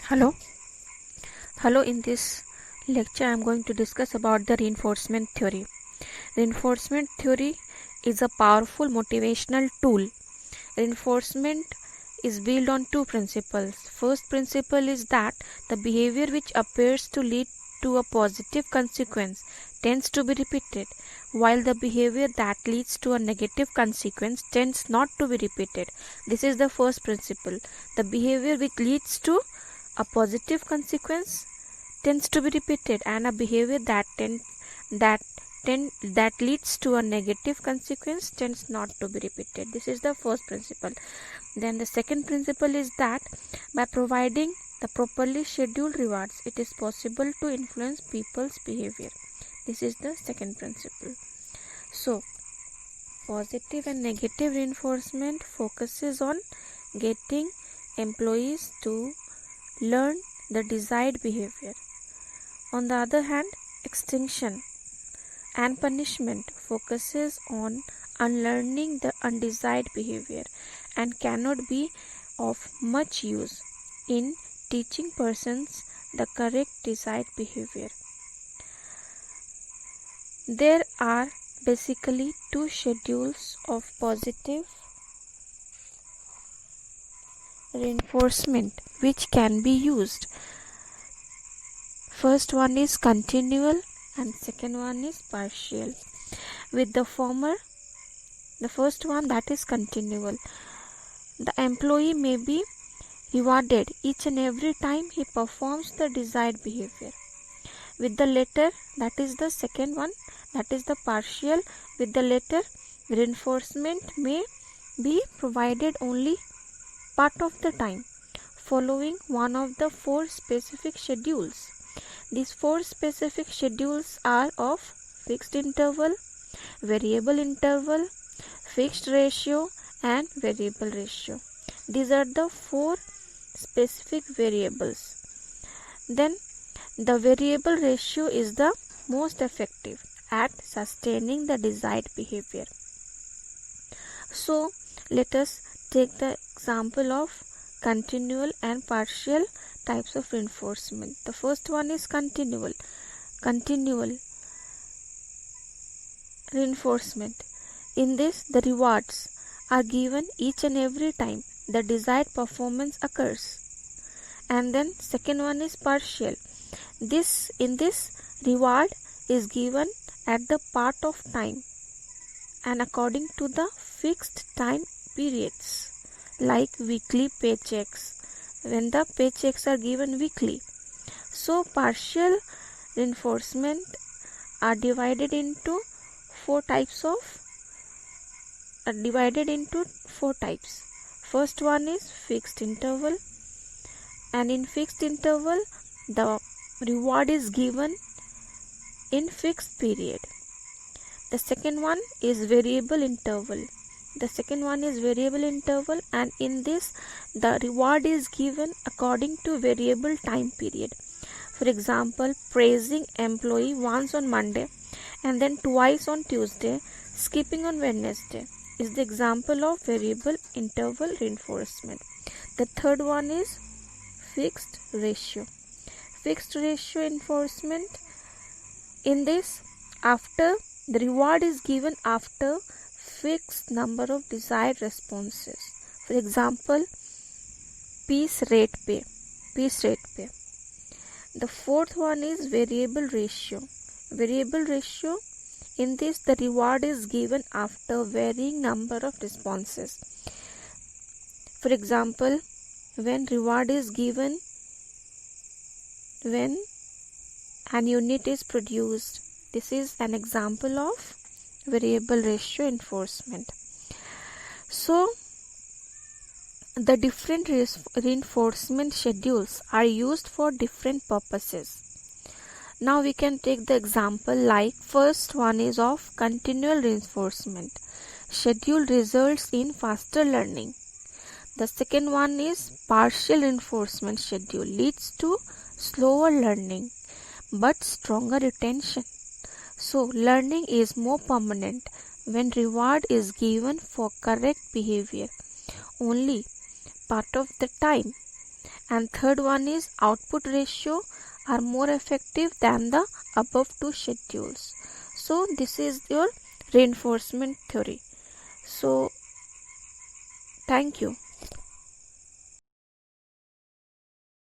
Hello. In this lecture I am going to discuss about the reinforcement theory. Reinforcement theory is a powerful motivational tool. Reinforcement is built on two principles. First principle is that the behavior which appears to lead to a positive consequence tends to be repeated, while the behavior that leads to a negative consequence tends not to be repeated. This is the first principle. The behavior which leads to a positive consequence tends to be repeated, and a behavior that that leads to a negative consequence tends not to be repeated. This is the first principle. Then the second principle is that by providing the properly scheduled rewards, it is possible to influence people's behavior. This is the second principle. So, positive and negative reinforcement focuses on getting employees to learn the desired behavior. On the other hand, extinction and punishment focuses on unlearning the undesired behavior and cannot be of much use in teaching persons the correct desired behavior. There are basically two schedules of positive reinforcement which can be used. First one is continual and second one is partial. With the former, the first one, that is continual, the employee may be rewarded each and every time he performs the desired behavior. With the latter, that is the second one, that is the partial, with the latter, reinforcement may be provided only part of the time, following one of the four specific schedules. These four specific schedules are of fixed interval, variable interval, fixed ratio, and variable ratio. These are the four specific variables. Then the variable ratio is the most effective at sustaining the desired behavior. So let us take the example of continual and partial types of reinforcement. The first one is continual reinforcement. In this, the rewards are given each and every time the desired performance occurs. And then second one is partial. In this, reward is given at the part of time and according to the fixed time periods, like weekly paychecks, when the paychecks are given weekly. So partial reinforcement are divided into four types. First one is fixed interval, and in fixed interval the reward is given in fixed period. The second one is variable interval. And in this the reward is given according to variable time period. For example, praising employee once on Monday and then twice on Tuesday, skipping on Wednesday is the example of variable interval reinforcement. The third one is fixed ratio. Fixed ratio reinforcement. In this, after the reward is given after fixed number of desired responses. For example, piece rate pay. The fourth one is variable ratio. In this, the reward is given after varying number of responses. For example, when reward is given when an unit is produced. This is an example of variable ratio enforcement. So, the different reinforcement schedules are used for different purposes. Now we can take the example like first one is of continual reinforcement. Schedule results in faster learning. The second one is partial reinforcement schedule leads to slower learning but stronger retention. So learning is more permanent when reward is given for correct behavior only part of the time and third one is output ratio are more effective than the above two schedules. So this is your reinforcement theory. So thank you.